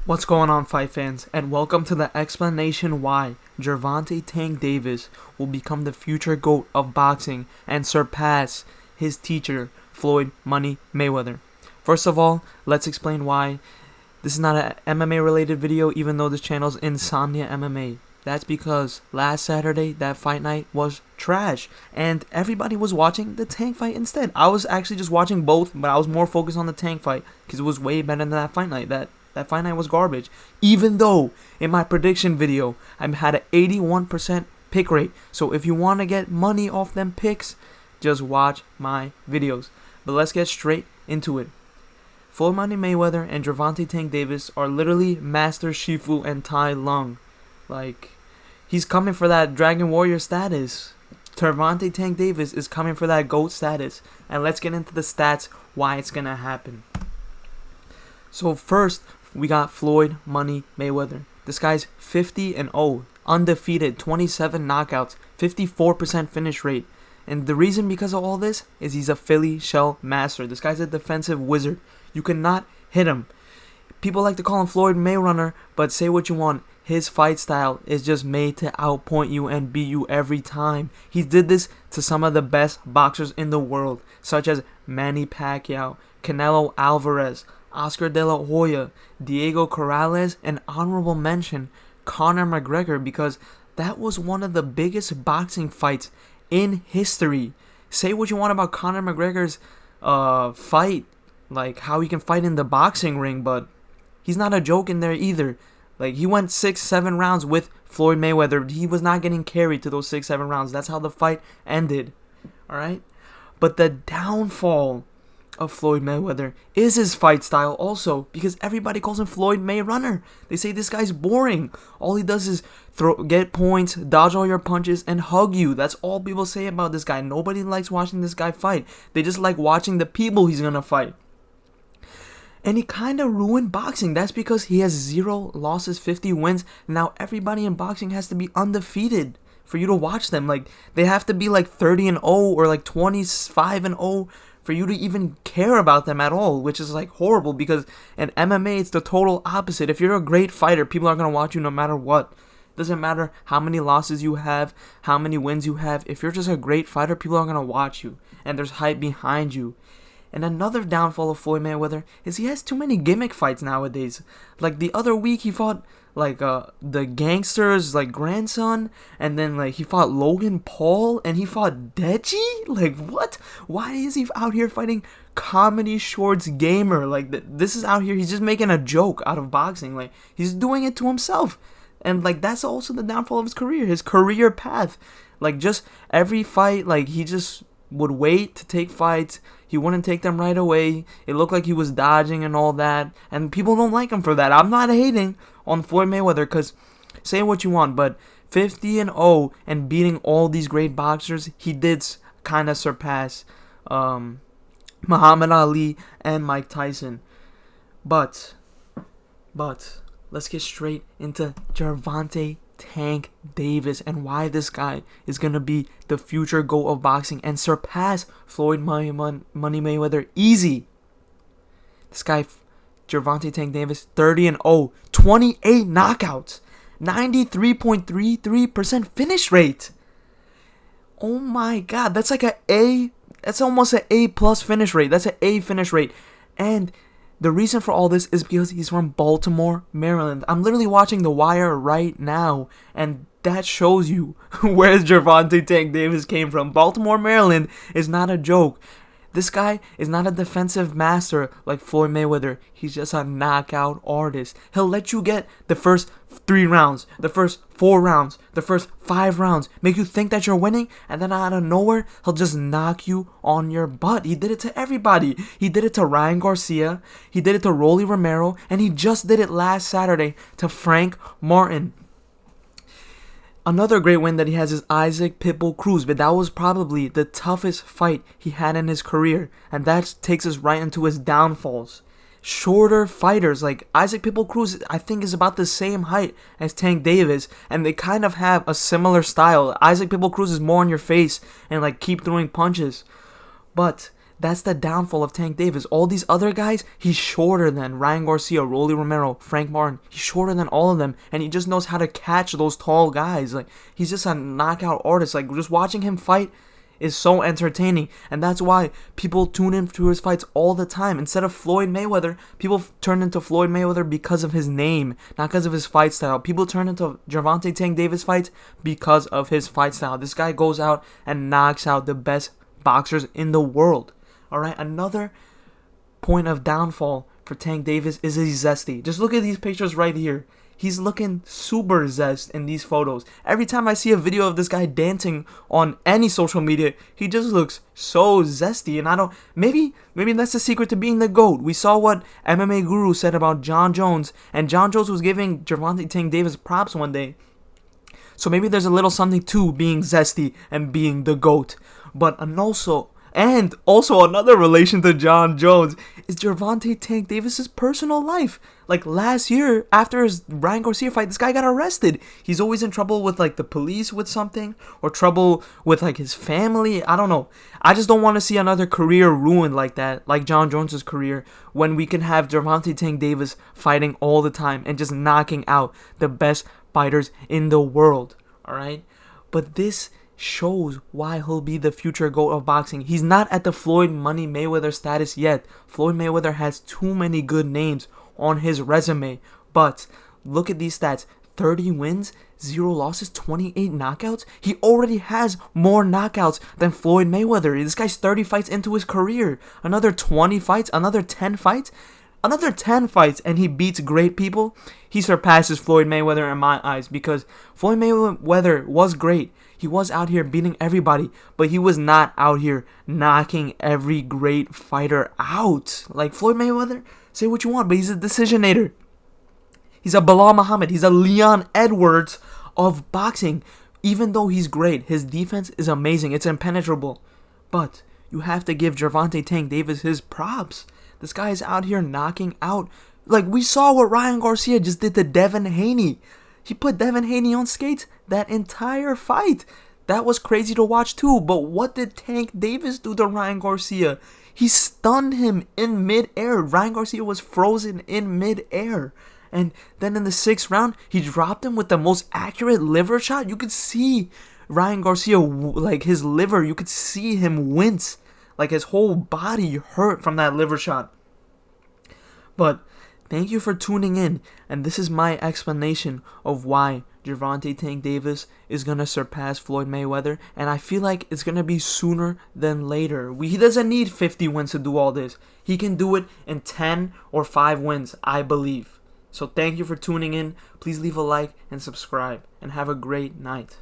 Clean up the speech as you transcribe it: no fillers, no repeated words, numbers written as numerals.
What's going on, fight fans, and welcome to the explanation why Gervonta Tank Davis will become the future GOAT of boxing and surpass his teacher, Floyd Money Mayweather. First of all, let's explain why this is not an MMA related video, even though this channel is Insomnia MMA. That's because last Saturday, that fight night was trash, and everybody was watching the Tank fight instead. I was actually just watching both, but I was more focused on the Tank fight because it was way better than that fight night. That fight night was garbage. Even though in my prediction video, I had an 81% pick rate. So if you want to get money off them picks, just watch my videos. But let's get straight into it. Floyd Money Mayweather and Gervonta Tank Davis are literally Master Shifu and Tai Lung. Like, he's coming for that Dragon Warrior status. Gervonta Tank Davis is coming for that GOAT status. And let's get into the stats, why it's going to happen. So first, we got Floyd Money Mayweather. This guy's 50-0, undefeated, 27 knockouts, 54% finish rate. And the reason because of all this is he's a Philly shell master. This guy's a defensive wizard. You cannot hit him. People like to call him Floyd Mayweather, but say what you want. His fight style is just made to outpoint you and beat you every time. He did this to some of the best boxers in the world, such as Manny Pacquiao, Canelo Alvarez, Oscar De La Hoya, Diego Corrales, and honorable mention Conor McGregor, because that was one of the biggest boxing fights in history. Say what you want about Conor McGregor's fight, like how he can fight in the boxing ring, but he's not a joke in there either. Like, he went 6-7 rounds with Floyd Mayweather. He was not getting carried to those 6-7 rounds. That's how the fight ended. Alright? But the downfall of Floyd Mayweather is his fight style also, because everybody calls him Floyd Mayweather. They say this guy's boring. All he does is get points, dodge all your punches, and hug you. That's all people say about this guy. Nobody likes watching this guy fight. They just like watching the people he's gonna fight. And he kind of ruined boxing. That's because he has 0 losses, 50 wins. Now everybody in boxing has to be undefeated for you to watch them. Like, they have to be like 30-0 or like 25-0 for you to even care about them at all, which is like horrible, because in MMA it's the total opposite. If you're a great fighter, people are going to watch you no matter what. Doesn't matter how many losses you have, how many wins you have. If you're just a great fighter, people are going to watch you, and there's hype behind you. And another downfall of Floyd Mayweather is he has too many gimmick fights nowadays. Like, the other week he fought like the gangster's like grandson, and then like he fought Logan Paul, and he fought Deji. Like, what? Why is he out here fighting Comedy Shorts Gamer? Like, this is out here, he's just making a joke out of boxing. Like, he's doing it to himself. And like, that's also the downfall of his career path. Like, just every fight, like, he just would wait to take fights. He wouldn't take them right away. It looked like he was dodging and all that, and people don't like him for that. I'm not hating on Floyd Mayweather, because say what you want, but 50-0 and beating all these great boxers, he did kind of surpass Muhammad Ali and Mike Tyson. But let's get straight into Gervonta Tank Davis and why this guy is going to be the future GOAT of boxing and surpass Floyd Money Mayweather easy. This guy, Gervonta Tank Davis, 30-0, 28 knockouts, 93.33% finish rate. Oh my god, that's like that's almost an A+ finish rate. That's an A finish rate. And the reason for all this is because he's from Baltimore, Maryland. I'm literally watching The Wire right now, and that shows you where Gervonta Tank Davis came from. Baltimore, Maryland is not a joke. This guy is not a defensive master like Floyd Mayweather. He's just a knockout artist. He'll let you get the first 3 rounds, the first 4 rounds, the first 5 rounds, make you think that you're winning, and then out of nowhere, he'll just knock you on your butt. He did it to everybody. He did it to Ryan Garcia, he did it to Rolly Romero, and he just did it last Saturday to Frank Martin. Another great win that he has is Isaac Pitbull Cruz, but that was probably the toughest fight he had in his career, and that takes us right into his downfalls. Shorter fighters, like Isaac Pitbull Cruz, I think is about the same height as Tank Davis, and they kind of have a similar style. Isaac Pitbull Cruz is more on your face and like keep throwing punches, but That's the downfall of Tank Davis. All these other guys, he's shorter than Ryan Garcia, Rolly Romero, Frank Martin. He's shorter than all of them, and he just knows how to catch those tall guys. Like, he's just a knockout artist. Like, just watching him fight is so entertaining, and that's why people tune into his fights all the time. Instead of Floyd Mayweather, people turn into Floyd Mayweather because of his name, not because of his fight style. People turn into Gervonta Tank Davis fights because of his fight style. This guy goes out and knocks out the best boxers in the world. Alright, another point of downfall for Tank Davis is he's zesty. Just look at these pictures right here. He's looking super zest in these photos. Every time I see a video of this guy dancing on any social media, he just looks so zesty. And maybe that's the secret to being the GOAT. We saw what MMA Guru said about John Jones, and John Jones was giving Gervonta Tank Davis props one day. So maybe there's a little something to being zesty and being the GOAT. And also another relation to John Jones is Gervonta Tank Davis's personal life. Like last year, after his Ryan Garcia fight, this guy got arrested. He's always in trouble with like the police with something, or trouble with like his family. I don't know. I just don't want to see another career ruined like that, like John Jones's career, when we can have Gervonta Tank Davis fighting all the time and just knocking out the best fighters in the world. Alright? But this shows why he'll be the future GOAT of boxing. He's not at the Floyd Money Mayweather status yet. Floyd Mayweather has too many good names on his resume. But look at these stats. 30 wins, 0 losses, 28 knockouts. He already has more knockouts than Floyd Mayweather. This guy's 30 fights into his career. Another 20 fights, another 10 fights. Another 10 fights and he beats great people. He surpasses Floyd Mayweather in my eyes, because Floyd Mayweather was great. He was out here beating everybody, but he was not out here knocking every great fighter out. Like Floyd Mayweather, say what you want, but he's a decisionator. He's a Bilal Muhammad. He's a Leon Edwards of boxing. Even though he's great, his defense is amazing. It's impenetrable. But you have to give Gervonta Tank Davis his props. This guy is out here knocking out. Like we saw what Ryan Garcia just did to Devin Haney. He put Devin Haney on skates that entire fight. That was crazy to watch too. But what did Tank Davis do to Ryan Garcia? He stunned him in midair. Ryan Garcia was frozen in midair. And then in the 6th round, he dropped him with the most accurate liver shot. You could see Ryan Garcia, like his liver, you could see him wince. Like his whole body hurt from that liver shot. But thank you for tuning in, and this is my explanation of why Gervonta Tank Davis is going to surpass Floyd Mayweather, and I feel like it's going to be sooner than later. He doesn't need 50 wins to do all this. He can do it in 10 or 5 wins, I believe. So thank you for tuning in. Please leave a like and subscribe, and have a great night.